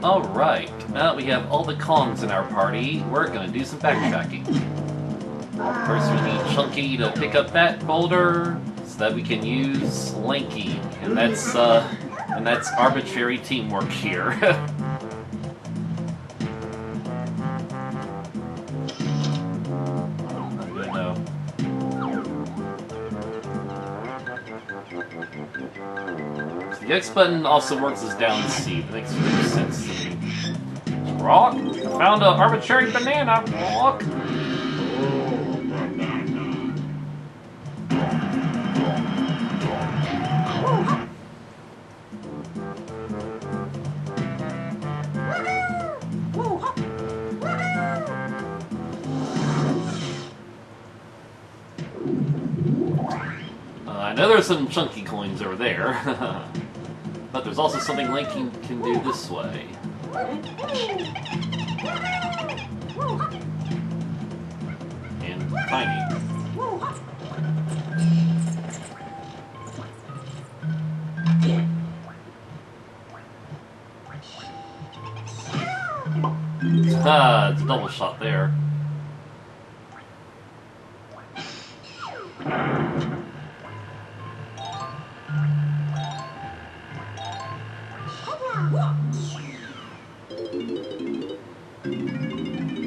Alright, now that we have all the Kongs in our party, we're gonna do some backtracking. First we need Chunky to pick up that boulder, so that we can use Lanky, and that's arbitrary teamwork here. The X button also works as down C. That makes sense to me. Rock! I found an arbitrary banana! Rock! I know there's some chunky coins over there. But there's also something Lanky can do this way. And Tiny. Ah, it's a double shot there.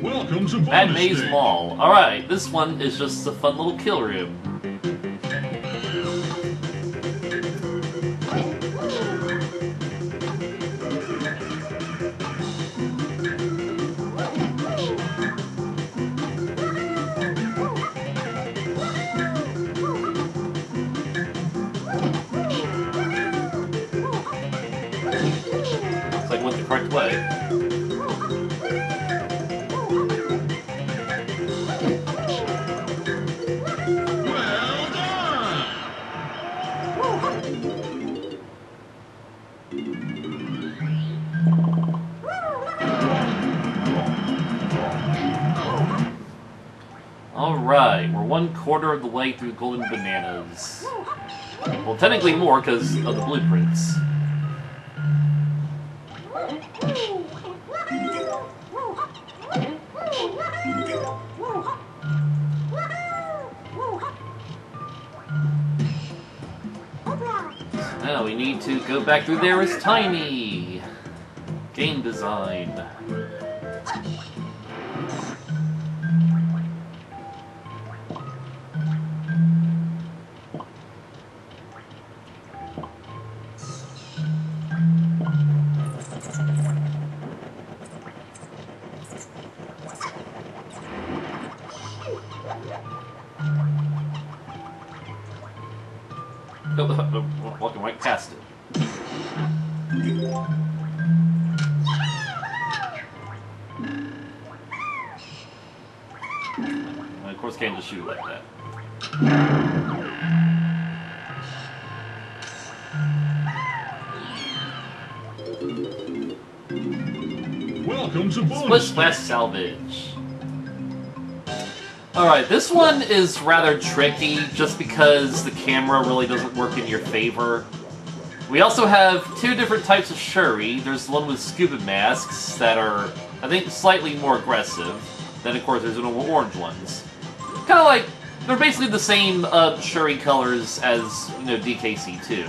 Welcome to Bad Maze Mall. Alright, this one is just a fun little kill room. Looks like I went the correct way. Alright, we're 1/4 of the way through Golden Bananas. Well, technically more because of the blueprints. Now we need to go back through there as Tiny. Game design. Walking right past it. And of course, can't just shoot like that. Welcome to Split Splash Salvage. Alright, this one is rather tricky just because the camera really doesn't work in your favor. We also have two different types of Shuri. There's the one with scuba masks that are, I think, slightly more aggressive. Then, of course, there's the orange ones. Kind of like, they're basically the same Shuri colors as, you know, DKC2.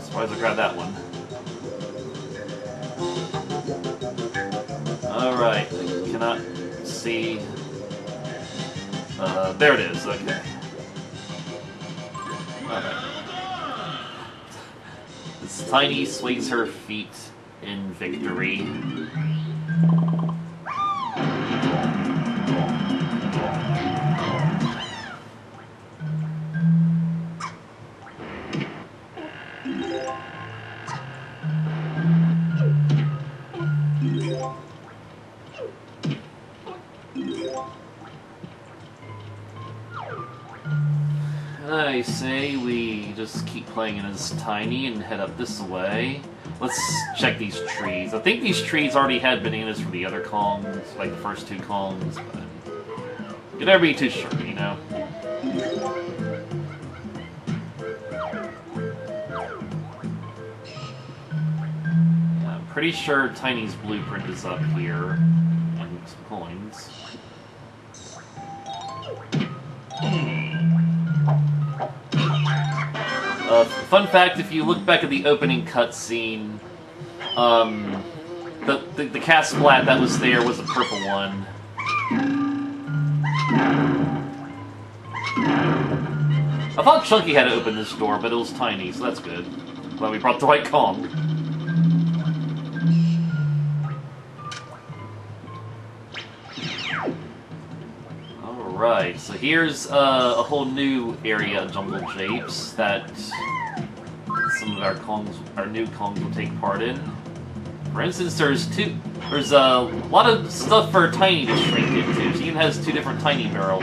Surprised I grabbed that one. Alright, cannot see. There it is, okay. Alright. This Tiny swings her feet in victory. I say we just keep playing it as Tiny and head up this way. Let's check these trees. I think these trees already had bananas from the other Kongs, like the first two Kongs, but You never be too sure, you know? Yeah, I'm pretty sure Tiny's blueprint is up here. And some coins. Fun fact, if you look back at the opening cutscene, the cast splat that was there was a purple one. I thought Chunky had to open this door, but it was Tiny, so that's good. Glad we brought the right Kong. Alright, so here's a whole new area of Jungle Japes that some of our new Kongs will take part in. For instance, there's a lot of stuff for Tiny to shrink into. She even has 2 different Tiny barrels.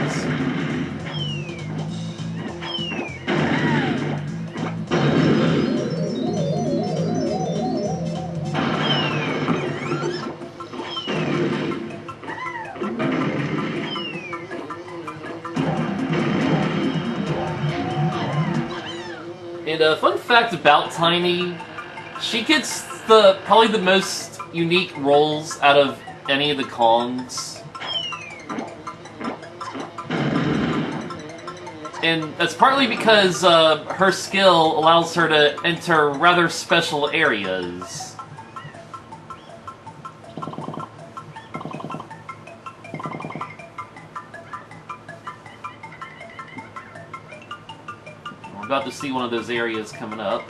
And a fun fact about Tiny, she gets probably the most unique roles out of any of the Kongs. And that's partly because her skill allows her to enter rather special areas. We're about to see one of those areas coming up.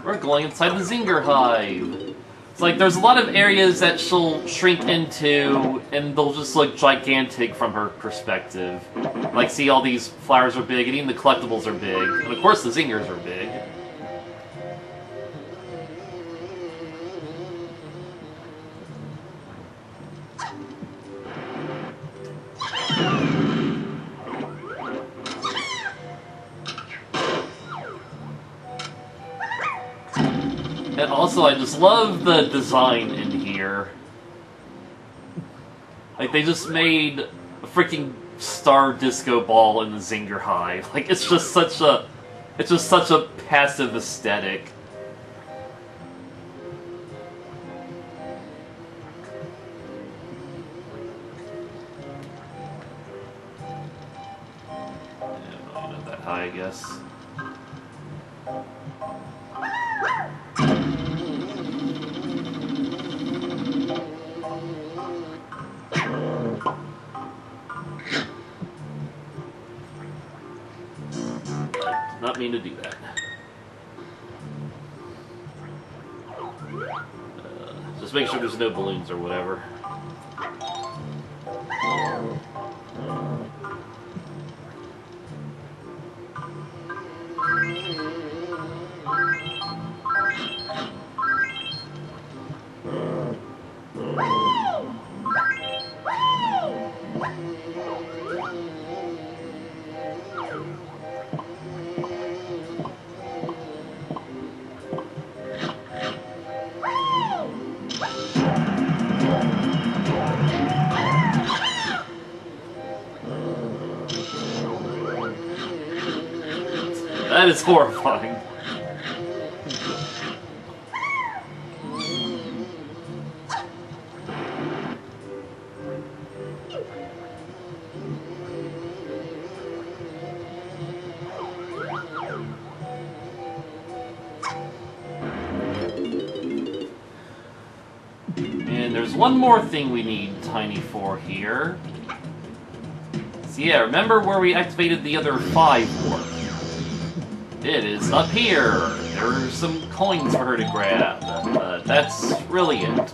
We're going inside the Zinger Hive. It's like there's a lot of areas that she'll shrink into, and they'll just look gigantic from her perspective. Like, see, all these flowers are big, and even the collectibles are big. And of course the Zingers are big. And also, I just love the design in here. Like, they just made a freaking star disco ball in the Zinger Hive. Like, it's just such a passive aesthetic. Yeah, not that high, I guess. Not mean to do that. Just make sure there's no balloons or whatever. That is horrifying. And there's one more thing we need Tiny for here. So yeah, remember where we activated the other 5 warp? It is up here. There are some coins for her to grab. That's really it.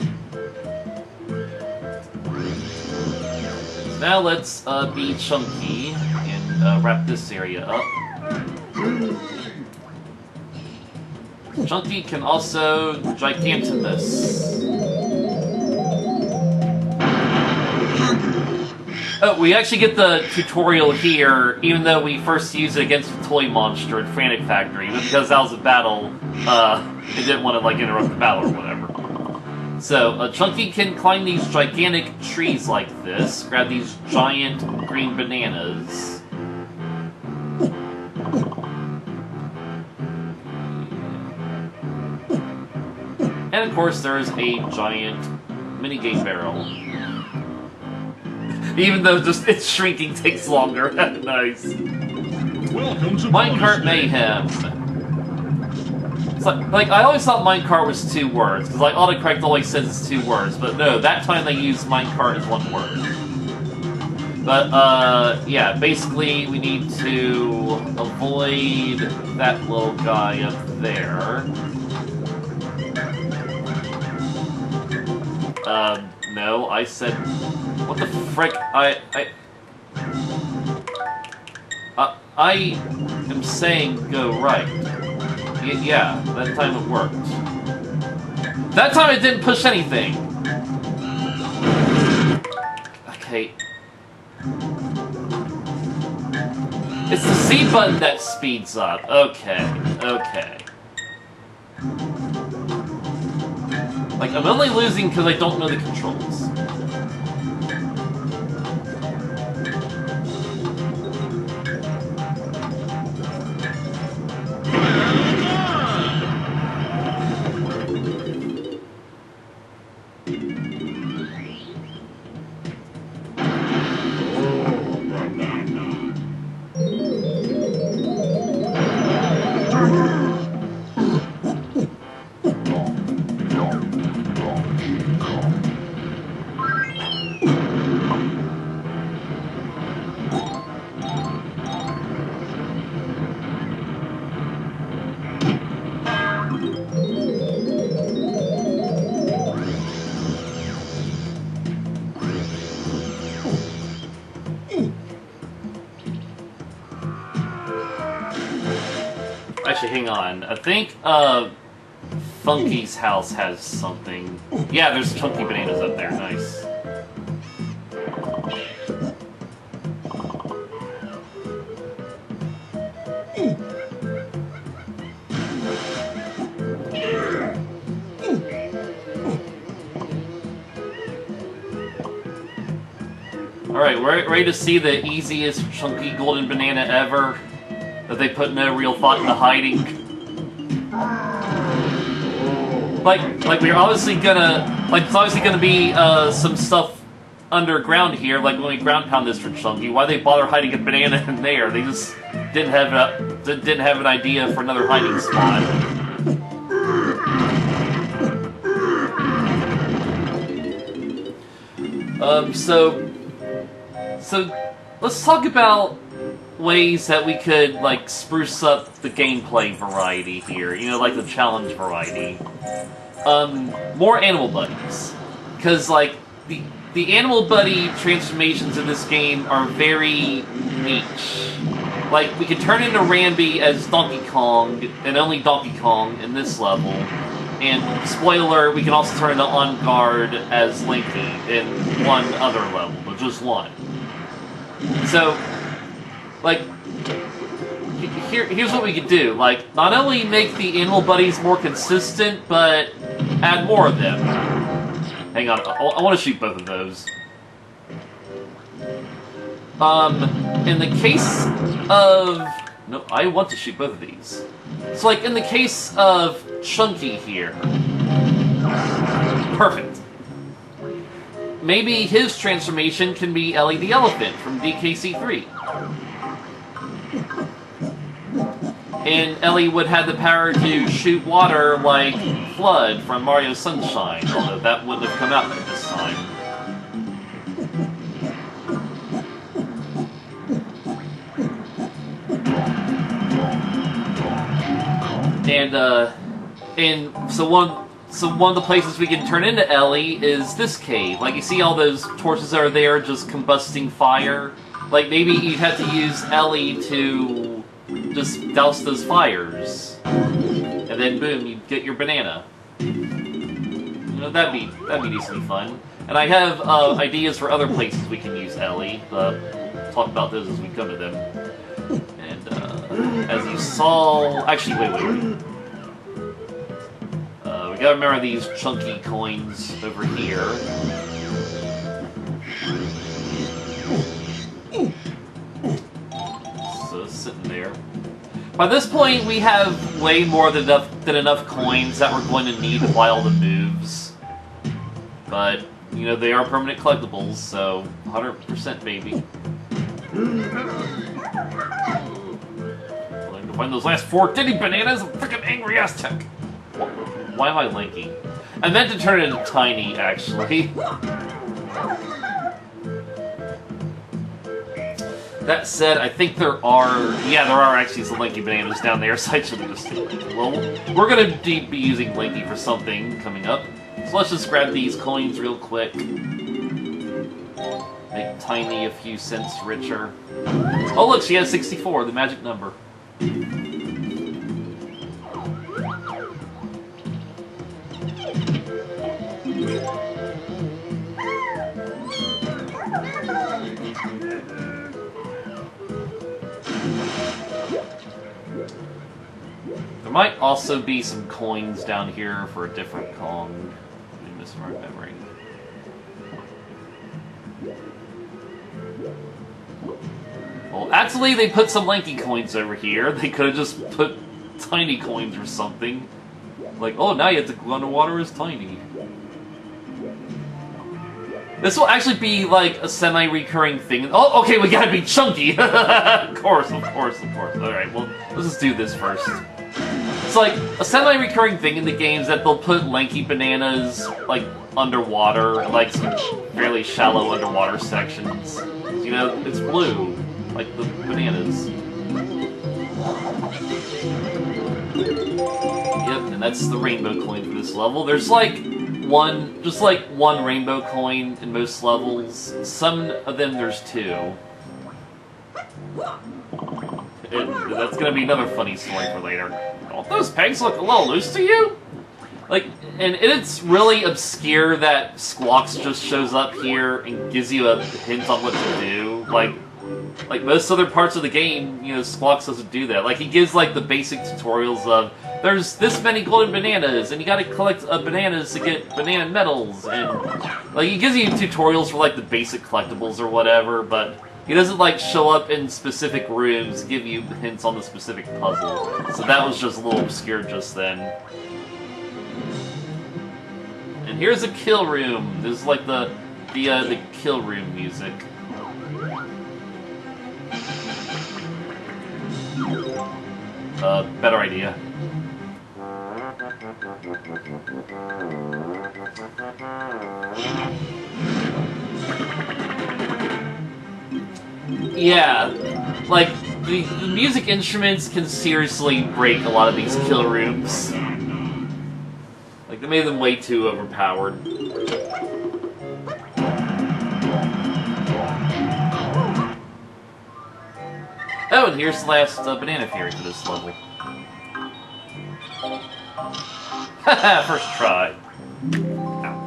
Now let's be chunky and wrap this area up. Chunky can also Gigantimus. Oh, we actually get the tutorial here, even though we first used it against the toy monster at Frantic Factory, but because that was a battle, it didn't want to, like, interrupt the battle or whatever. So, Chunky can climb these gigantic trees like this, grab these giant green bananas. And of course, there's a giant minigame barrel. Even though just its shrinking takes longer. Nice. Welcome to Minecart Mayhem. It's like, I always thought minecart was 2 words, because like autocorrect always says it's 2 words, but no, that time they used minecart as 1 word. But, yeah, basically we need to avoid that little guy up there. No, I said... What the frick? I am saying go right. Yeah, that time it worked. That time it didn't push anything! Okay. It's the Z button that speeds up. Okay, okay. Like, I'm only losing because I don't know the controls. Actually, hang on. I think, Funky's house has something. Yeah, there's chunky bananas up there. Nice. Alright, we're ready to see the easiest chunky golden banana ever. That they put no real thought into hiding. Like we're obviously gonna, like it's obviously gonna be some stuff underground here. Like when we ground pound this for Chunky, why they bother hiding a banana in there? They just didn't have an idea for another hiding spot. So let's talk about ways that we could, like, spruce up the gameplay variety here. You know, like the challenge variety. More animal buddies. Because, like, the animal buddy transformations in this game are very niche. Like, we can turn into Rambi as Donkey Kong, and only Donkey Kong in this level. And, spoiler, we can also turn into On Guard as Linky in one other level, but just one. So, like, here's what we could do. Like, not only make the animal buddies more consistent, but add more of them. Hang on, I want to shoot both of those. In the case of... No, I want to shoot both of these. So, like, in the case of Chunky here... Perfect. Maybe his transformation can be Ellie the Elephant from DKC3. And Ellie would have the power to shoot water like Flood from Mario Sunshine, although that wouldn't have come out at this time. And So one of the places we can turn into Ellie is this cave. Like, you see all those torches that are there just combusting fire? Like, maybe you'd have to use Ellie to just douse those fires. And then, boom, you get your banana. You know, that'd be decently fun. And I have ideas for other places we can use Ellie. Talk about those as we come to them. And, as you saw... Actually, wait. We gotta remember these chunky coins over here. So, sitting there. By this point, we have way more than enough coins that we're going to need to buy all the moves. But, you know, they are permanent collectibles, so 100% baby. Going to find those last 4 Diddy bananas, I'm freaking angry Aztec! Why am I linking? I meant to turn it into Tiny, actually. That said, I think there are actually some Linky bananas down there, so I should have just taken Linky. Well, we're gonna be using Linky for something coming up. So let's just grab these coins real quick. Make Tiny a few cents richer. Oh look, she has 64, the magic number. There might also be some coins down here for a different Kong. I'm misremembering. Well, actually, they put some lanky coins over here. They could have just put tiny coins or something. Like, oh, now you have to go underwater as Tiny. This will actually be like a semi-recurring thing. Oh, okay, we gotta be chunky! Of course. Alright, well, let's just do this first. It's like a semi-recurring thing in the games that they'll put lanky bananas, like, underwater, like some fairly shallow underwater sections. You know, it's blue, like the bananas. Yep, and that's the rainbow coin for this level. There's like one rainbow coin in most levels. Some of them there's 2. And that's gonna be another funny story for later. Don't those pegs look a little loose to you? Like, and it's really obscure that Squawks just shows up here and gives you a hint on what to do. Like most other parts of the game, you know, Squawks doesn't do that. Like, he gives, like, the basic tutorials of, there's this many golden bananas, and you gotta collect bananas to get banana medals, and, like, he gives you tutorials for, like, the basic collectibles or whatever, but he doesn't, like, show up in specific rooms, give you hints on the specific puzzle. So that was just a little obscure just then. And here's a kill room. This is, like, the kill room music. Better idea. Yeah, like, the music instruments can seriously break a lot of these kill rooms. Like, they made them way too overpowered. Oh, and here's the last banana fairy for this level. Haha, first try. Ow.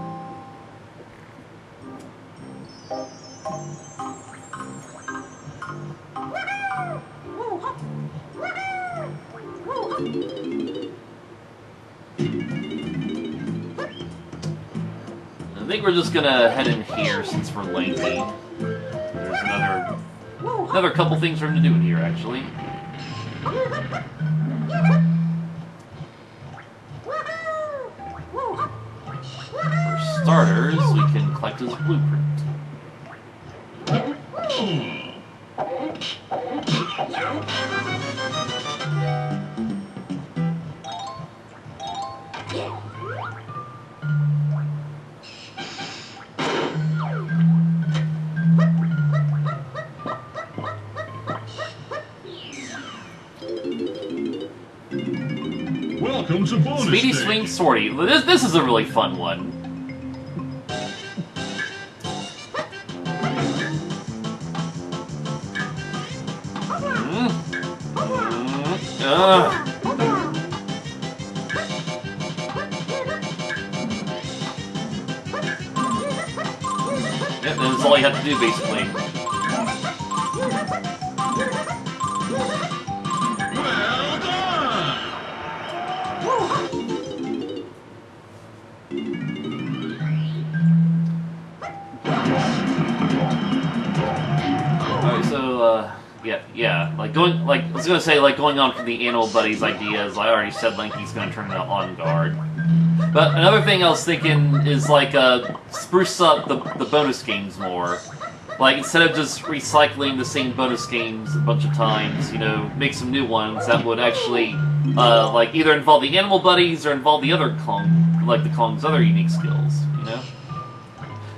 I think we're just gonna head in here since we're lengthy. There's another couple things for him to do in here, actually. For starters, we can collect his blueprint. Welcome to bonus Speedy stage. Swing Sortie. This is a really fun one. Yeah, that's all you have to do, basically. Well done. Alright, so, yeah, like, I was gonna say, like, going on from the Animal Buddies ideas, I already said Lanky's gonna turn into On Guard. But another thing I was thinking is, like, spruce up the bonus games more. Like, instead of just recycling the same bonus games a bunch of times, you know, make some new ones that would actually, like, either involve the Animal Buddies or involve the other Kong, like the Kong's other unique skills, you know?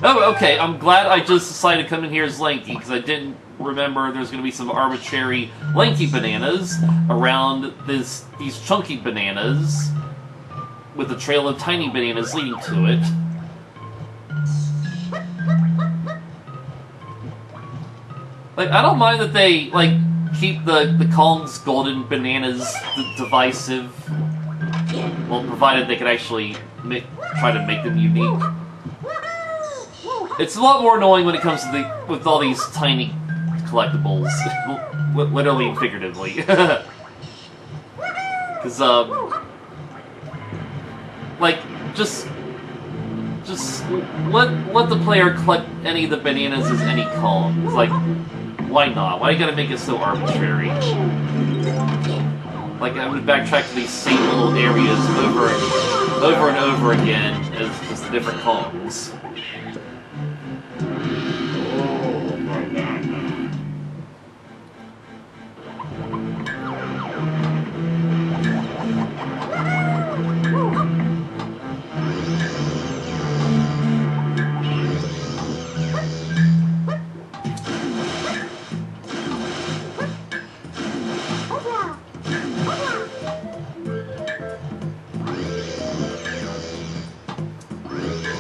Oh, okay, I'm glad I just decided to come in here as Lanky, because I didn't remember there's going to be some arbitrary Lanky bananas around these chunky bananas with a trail of tiny bananas leading to it. Like, I don't mind that they, like, keep the Kong's golden bananas divisive. Well, provided they can actually try to make them unique. It's a lot more annoying when it comes to with all these tiny collectibles, literally and figuratively. Because, like, just let the player collect any of the bananas as any Kong. It's like, why not? Why you gotta make it so arbitrary? Like, I would backtrack to these same little areas over and over again as just the different Kongs.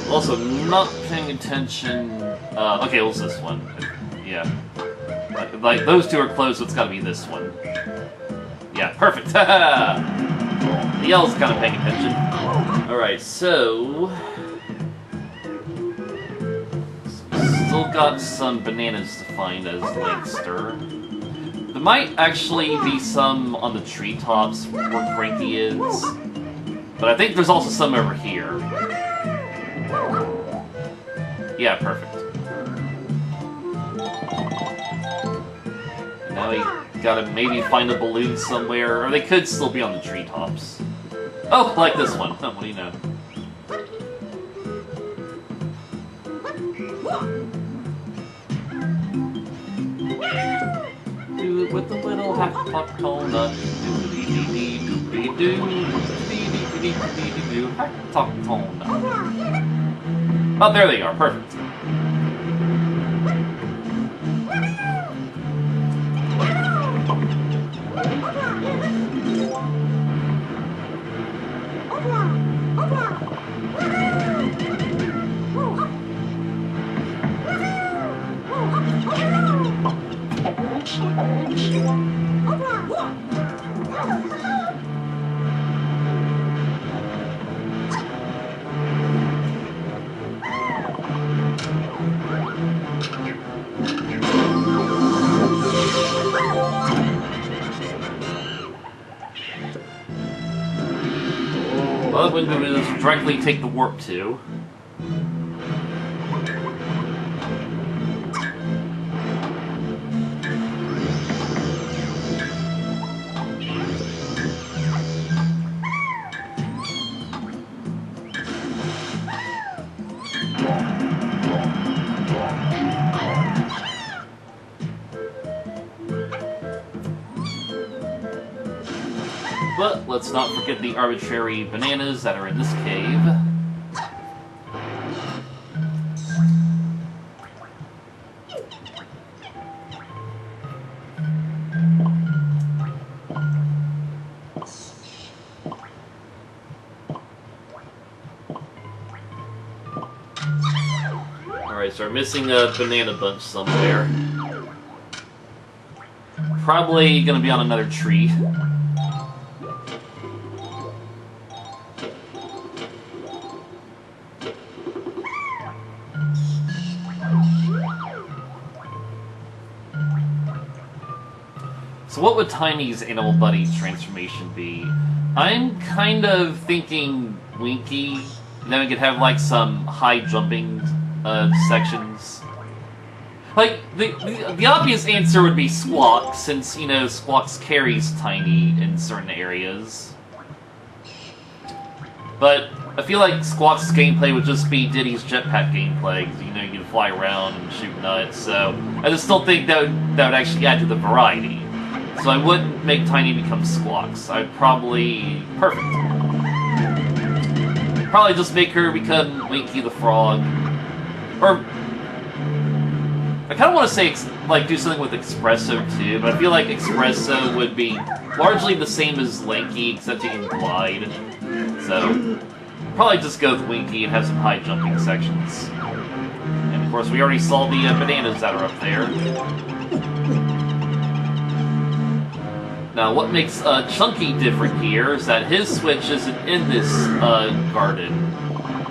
Also, not paying attention. Okay, what's this one? Yeah. Like, those two are close, so it's gotta be this one. Yeah, perfect! The L's kind of paying attention. Alright, so. Still got some bananas to find as Linkster. There might actually be some on the treetops where Frankie is. But I think there's also some over here. Yeah, perfect. Now we gotta maybe find a balloon somewhere, or they could still be on the treetops. Oh, like this one. What do you know? Do it with the little half-pot cola. Do-dee-dee-dee-doo-dee-dee-dee-dee-doo. Half-pot cola. Oh, there they are. Perfect. Well, we're going to just directly take the warp to. But let's not forget the arbitrary bananas that are in this cave. so we're missing a banana bunch somewhere. Probably gonna be on another tree. So what would Tiny's Animal Buddy transformation be? I'm kind of thinking Winky, and then we could have like some high jumping sections. Like, the obvious answer would be Squawk, since, you know, Squawks carries Tiny in certain areas. But I feel like Squawk's gameplay would just be Diddy's jetpack gameplay, 'cause, you know, you can fly around and shoot nuts, so I just don't think that would actually add to the variety. So I wouldn't make Tiny become Squawks. I'd probably... Perfect. Probably just make her become Winky the Frog. Or... I kind of want to say, like, do something with Espresso, too, but I feel like Espresso would be largely the same as Lanky, except he can glide. So, probably just go with Winky and have some high jumping sections. And, of course, we already saw the bananas that are up there. Now, what makes Chunky different here is that his switch isn't in this garden.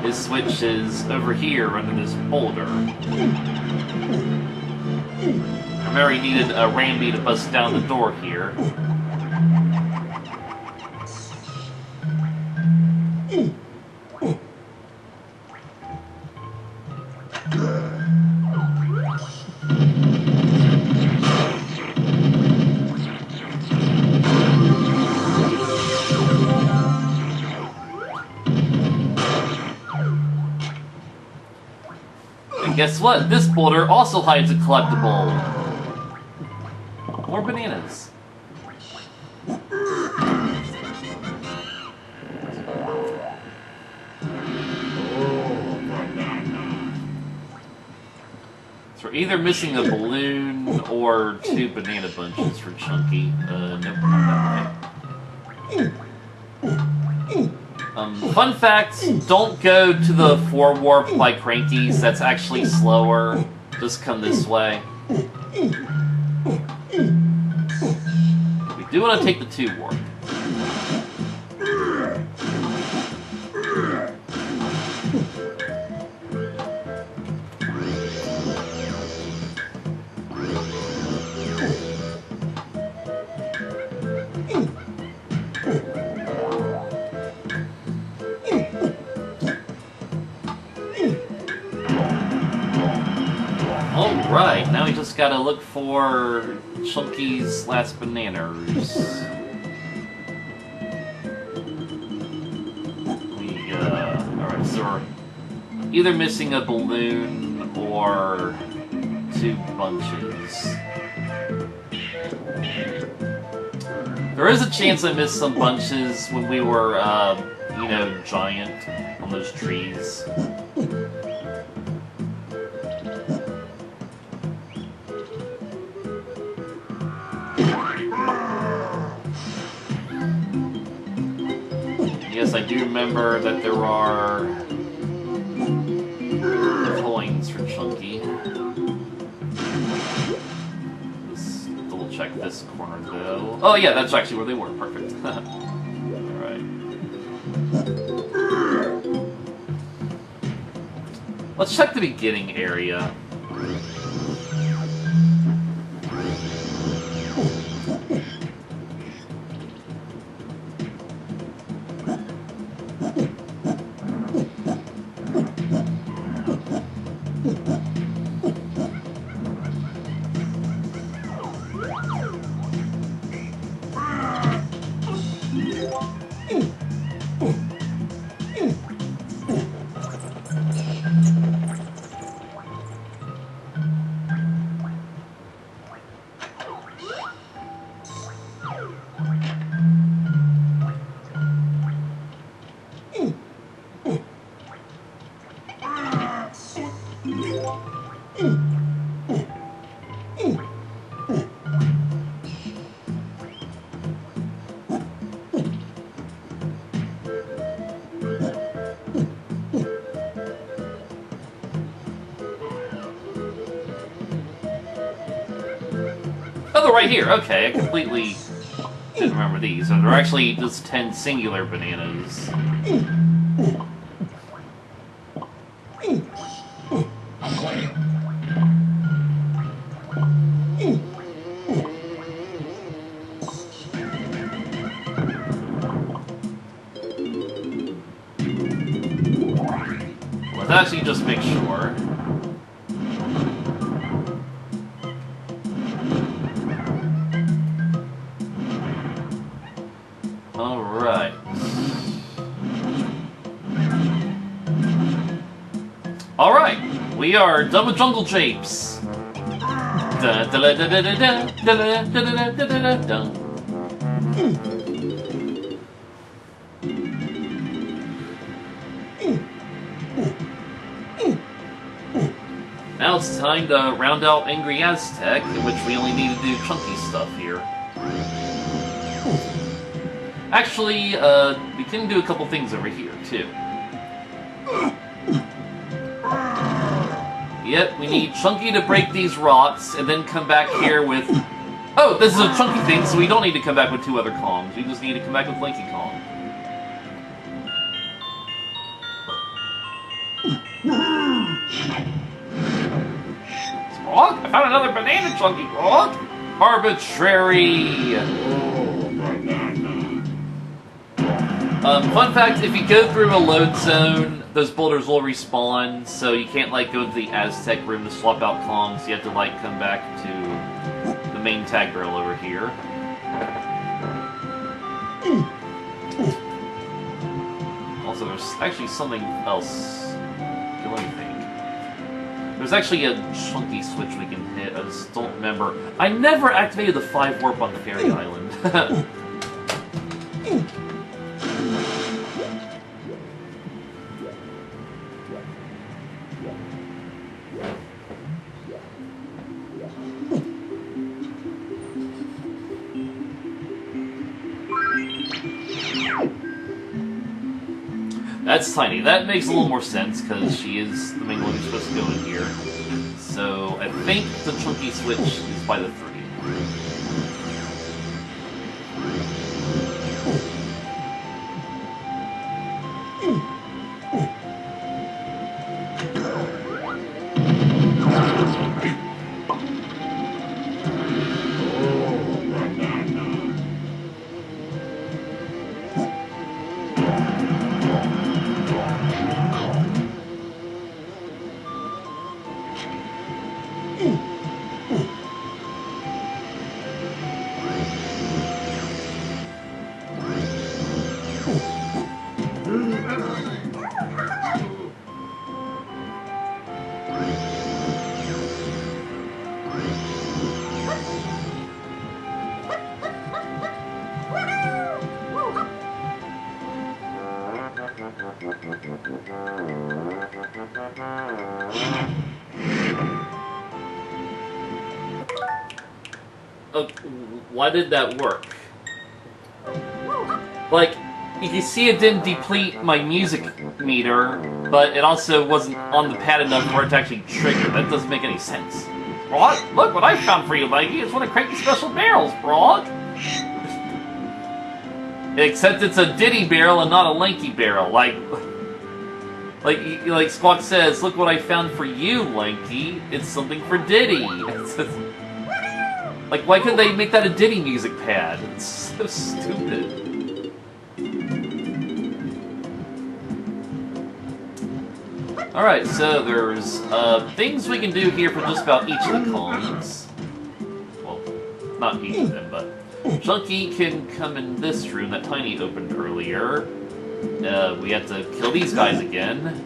His switch is over here under this boulder. Remember, he needed a Rambi to bust down the door here. And guess what? This boulder also hides a collectible. More bananas. So we're either missing a balloon or 2 banana bunches for Chunky. Nope, not that way. Fun fact, don't go to the 4 warp like Cranky's, that's actually slower. Just come this way. We do want to take the 2 warp. Alright, now we just gotta look for Chunky's last bananas. Alright, so we're either missing a balloon or 2 bunches. There is a chance I missed some bunches when we were, you know, giant on those trees. Yes, I do remember that there are coins for Chunky. Let's double check this corner though. Oh yeah, that's actually where they were. Perfect. Alright. Let's check the beginning area. Oh, they're right here. Okay, I completely didn't remember these. So they're actually just 10 singular bananas. Let's actually just make sure. Alright. Alright, we are done with Jungle Japes. Now it's time to round out Angry Aztec, in which we only need to do chunky stuff here. Actually, we can do a couple things over here, too. Yep, we need Chunky to break these rocks, and then come back here with... Oh, this is a Chunky thing, so we don't need to come back with 2 other Kongs. We just need to come back with Lanky Kong. Squawk, I found another banana, Chunky. Squawk! Arbitrary! Fun fact, if you go through a load zone, those boulders will respawn, so you can't, like, go to the Aztec room to swap out Kongs. You have to, like, come back to the main tag barrel over here. Also, there's actually something else. Let me think. There's actually a chunky switch we can hit, I just don't remember. I never activated the 5 warp on the Fairy Island. That's Tiny. That makes a little more sense, because she is the main one who's supposed to go in here. So, I think the chunky switch is by the 3. Why did that work? Like, you can see it didn't deplete my music meter, but it also wasn't on the pad enough for it to actually trigger. That doesn't make any sense. What? Look what I found for you, Mikey! It's one of Cranky's special barrels, Brock! Except it's a Diddy barrel and not a Lanky barrel. Like Squawk says, look what I found for you, Lanky. It's something for Diddy. Like, why couldn't they make that a Diddy music pad? It's so stupid. Alright, so there's things we can do here for just about each of the Kongs. Well, not each of them, but... Chunky can come in this room that Tiny opened earlier. We have to kill these guys again.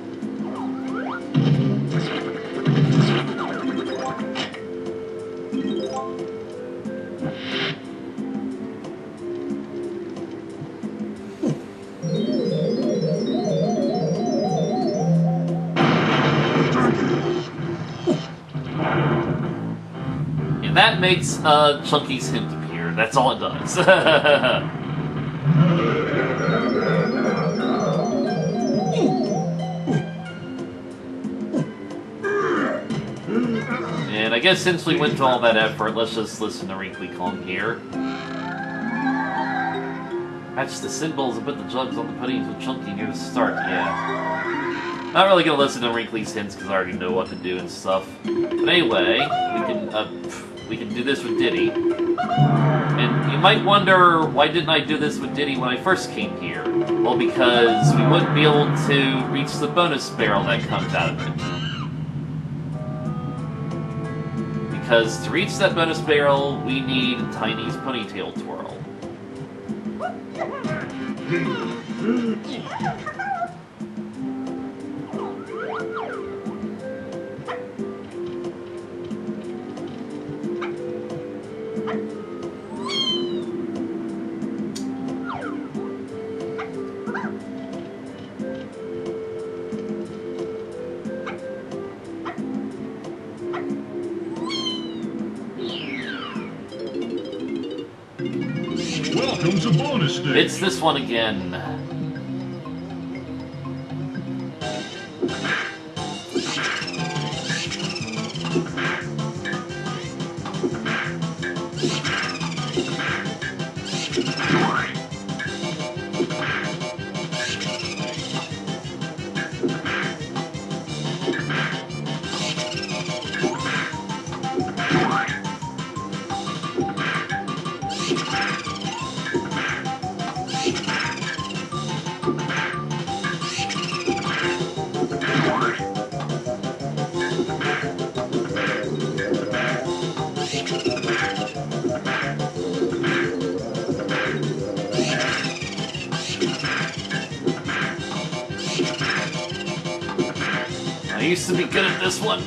And that makes Chunky's hint appear. That's all it does. And I I guess since we went to all that effort, let's just listen to Wrinkly Kong here. Match the symbols and put the jugs on the puddings with Chunky near the start, yeah. Not really gonna listen to Wrinkly's hints because I already know what to do and stuff. But anyway, we can do this with Diddy. And you might wonder, why didn't I do this with Diddy when I first came here? Well, because we wouldn't be able to reach the bonus barrel that comes out of it. Because to reach that bonus barrel, we need Tiny's ponytail twirl. Welcome to bonus stage. It's this one again. I used to be good at this one.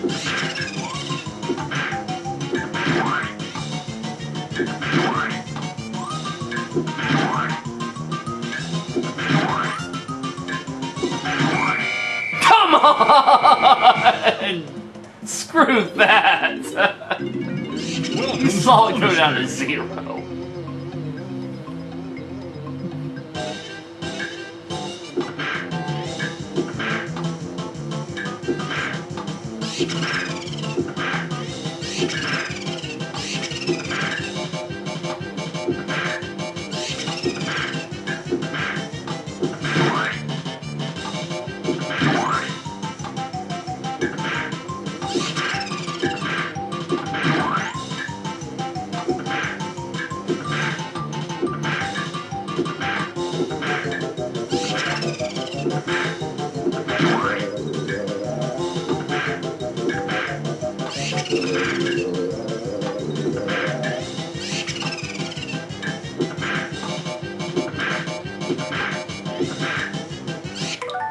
Come on! Screw that! You saw it go down to 0.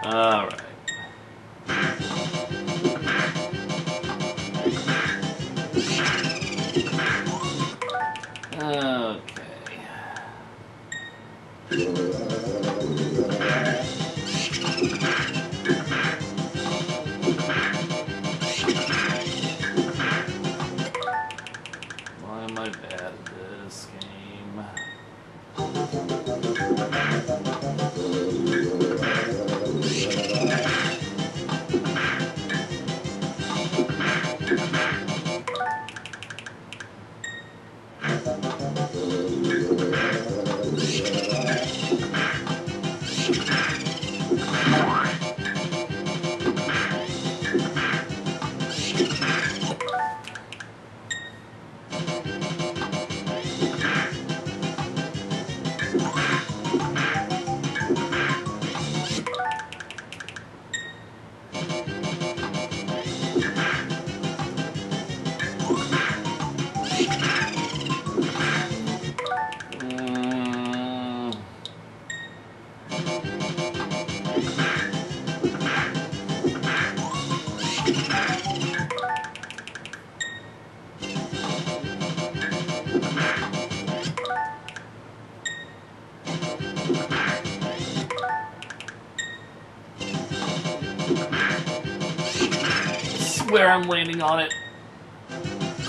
Alright. Why am I bad at this game? Swear I'm landing on it.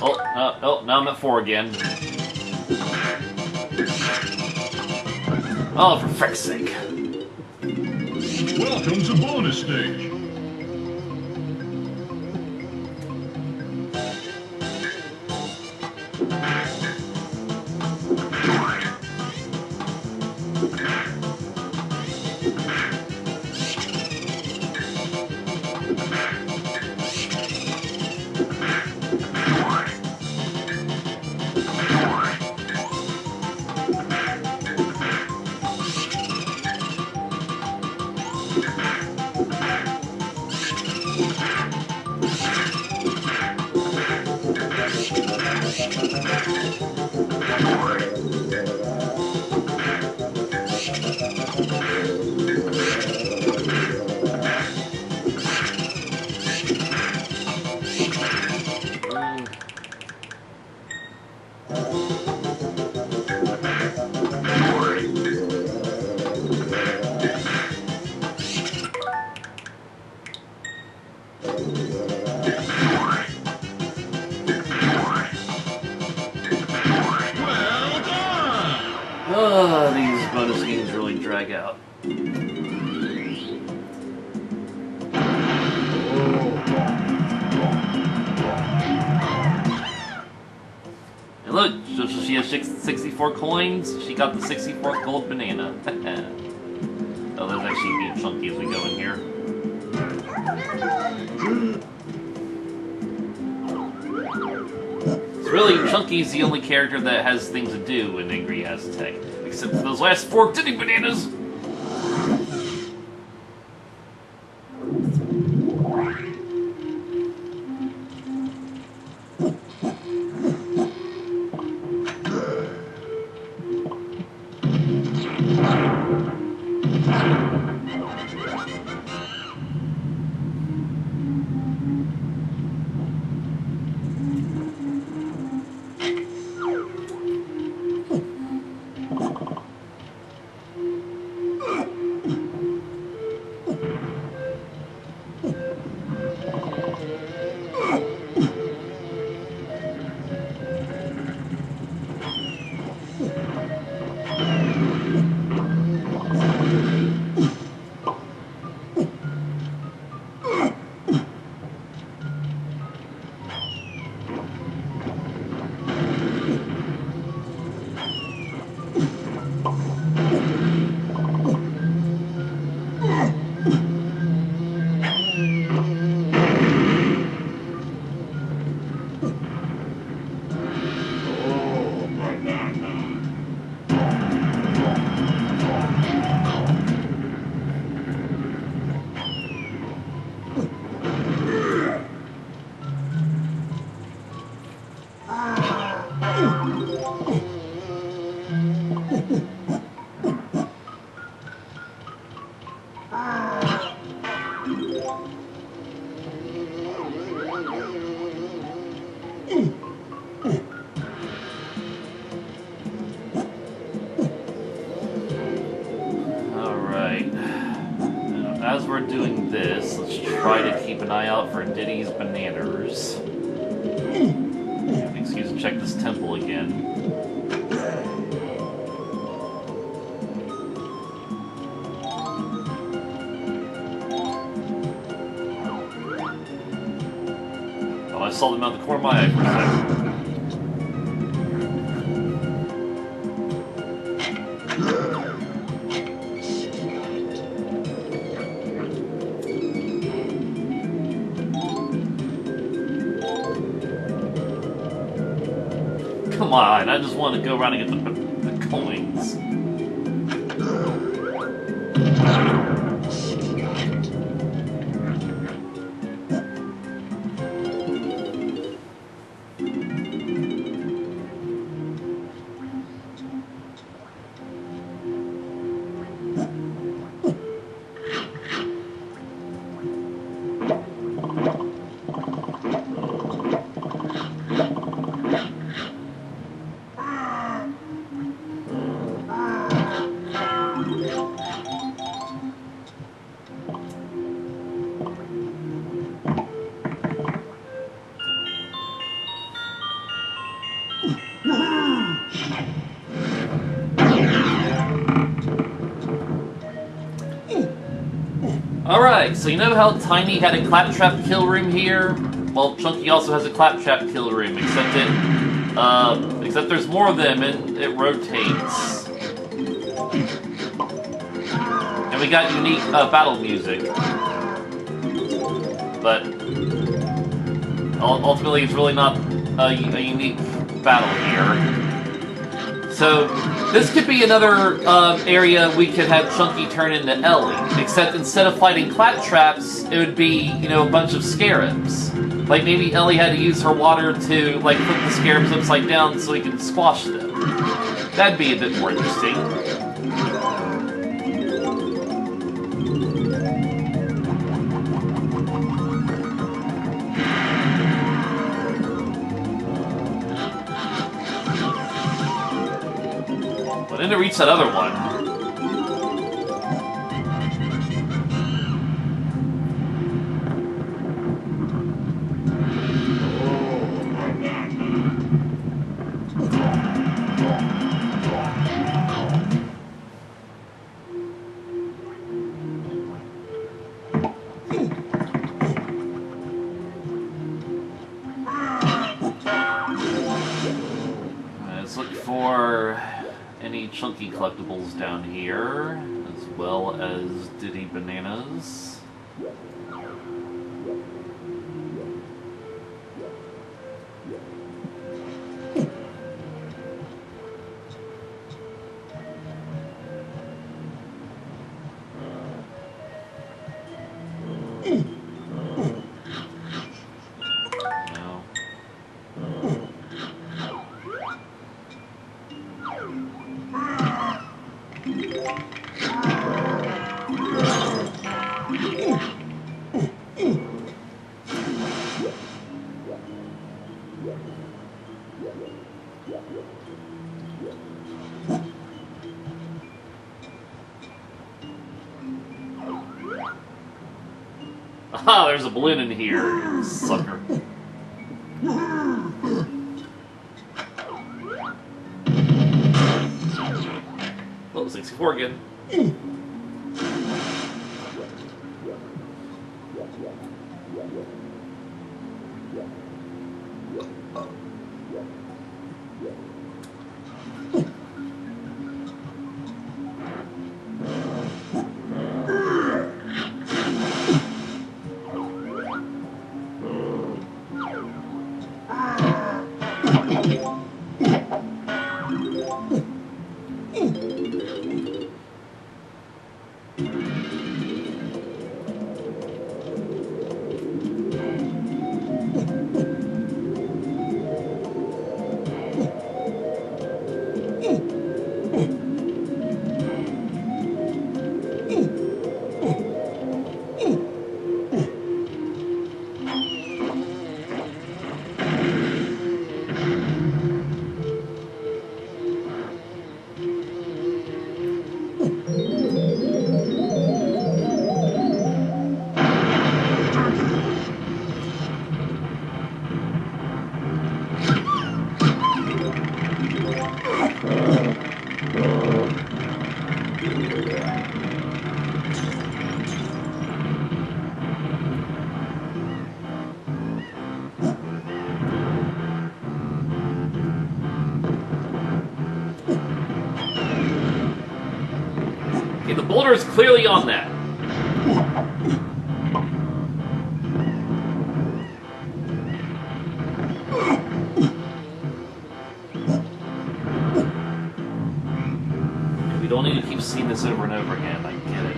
Oh, now I'm at 4 again. Oh, for frick's sake. Welcome to bonus stage. These bonus games really drag out. And look, she has 64 coins. She got the 64th gold banana. Oh, there's actually being chunky as we go in here. Really, Chunky's the only character that has things to do in Angry Aztec. Except for those last 4 titty bananas! As we're doing this, let's try to keep an eye out for Diddy's bananas. Excuse me, check this temple again. Oh, I saw them out the corner of my eye for a second. Come on, I just want to go around and get the coins. Alright, so you know how Tiny had a claptrap kill room here? Well, Chunky also has a claptrap kill room, except there's more of them and it rotates. And we got unique battle music. But ultimately it's really not a unique battle here. So, this could be another area we could have Chunky turn into Ellie, except instead of fighting claptraps, it would be, you know, a bunch of scarabs. Like maybe Ellie had to use her water to like flip the scarabs upside down so he can squash them. That'd be a bit more interesting. But then to reach that other one. Let's look for any chunky collectibles down here, as well as Diddy Bananas. No. Ah, there's a balloon in here, you sucker. Oh, 64 again. Okay, the boulder is clearly on that. We don't need to keep seeing this over and over again, I get it.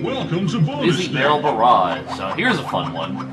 Welcome to bonus Busy day. Barrel Barrage. Now here's a fun one.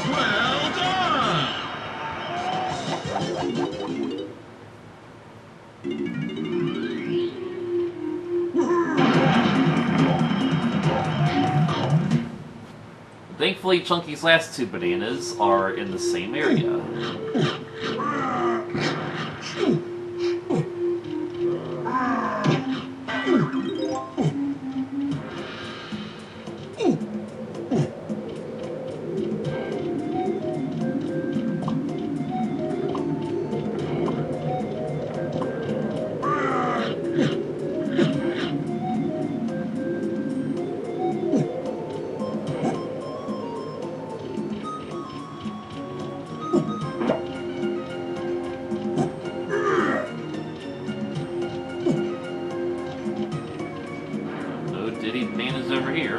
Well done! Thankfully, Chunky's last two bananas are in the same area. Diddy Man is over here.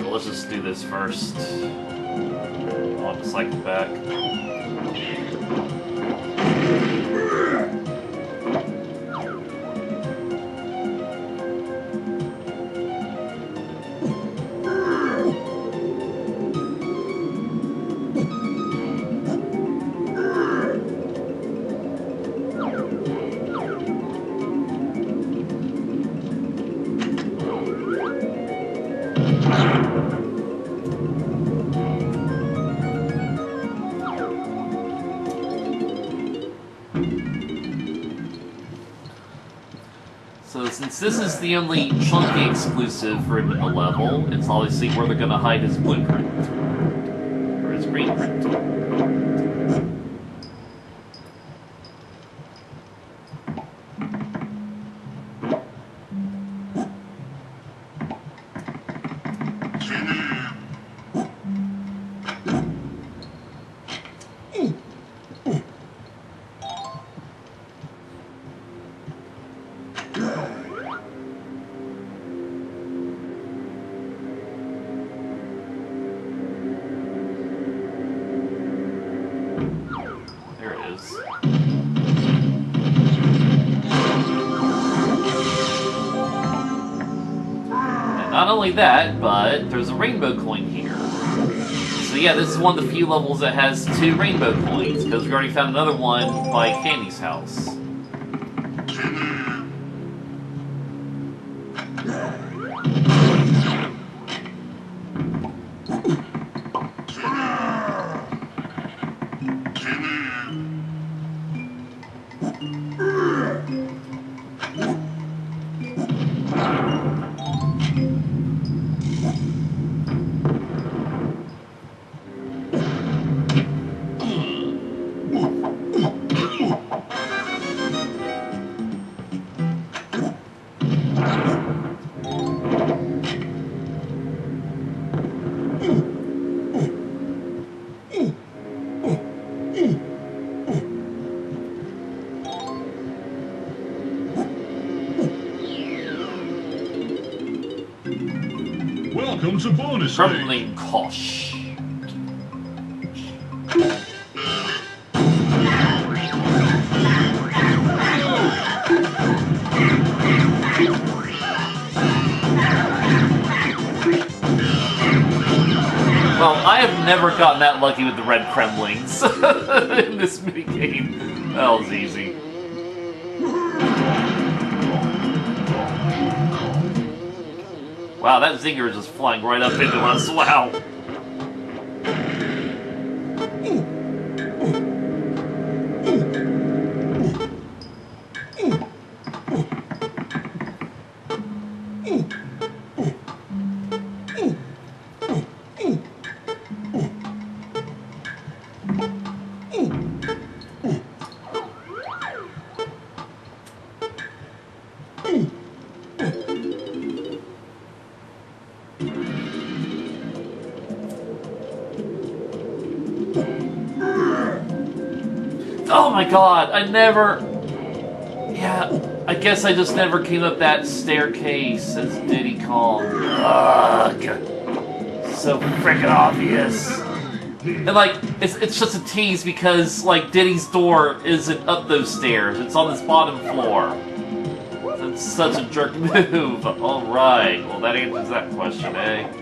Let's just do this first. I'll have to cycle back. So since this is the only chunky exclusive for him in the level, it's obviously where they're going to hide his blueprint. Or his green print. There it is. And not only that, but there's a rainbow coin here. So yeah, this is one of the few levels that has 2 rainbow coins, because we already found another one by Candy's house. Welcome to bonus stage. Crumbling Kosh. Well, I have never gotten that lucky with the red Kremlings in this minigame. That was easy. Wow, that Zinger is just flying right up into us. Wow. Oh my god, I never... Yeah, I guess I just never came up that staircase as Diddy Kong. Ugh. So freaking obvious. And like, it's just a tease because, like, Diddy's door isn't up those stairs. It's on this bottom floor. That's such a jerk move. Alright, well that answers that question, eh?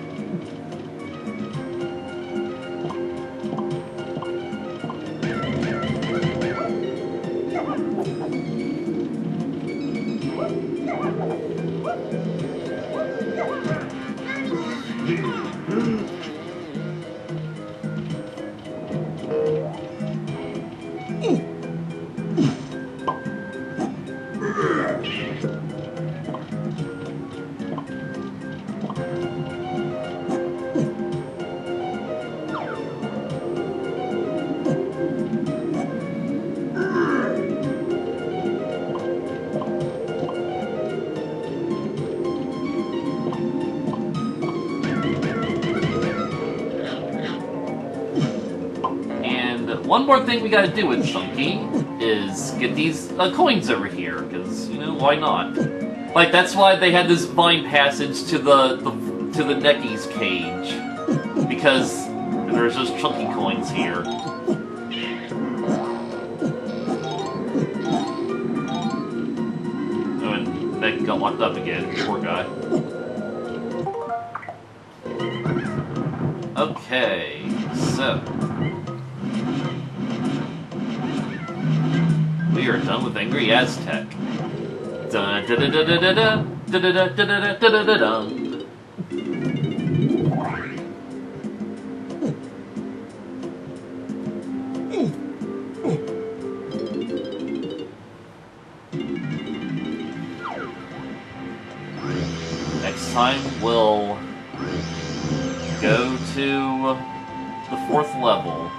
And one more thing we gotta do with Chunky is get these coins over here, because, you know, why not? Like, that's why they had this vine passage to the Necky's cage, because there's just Chunky coins here. Oh, and Necky got locked up again, poor guy. Okay, so we are done with Angry Aztec. Dun da da da da da da da da da da da da da da. Next time we'll go to the 4th level.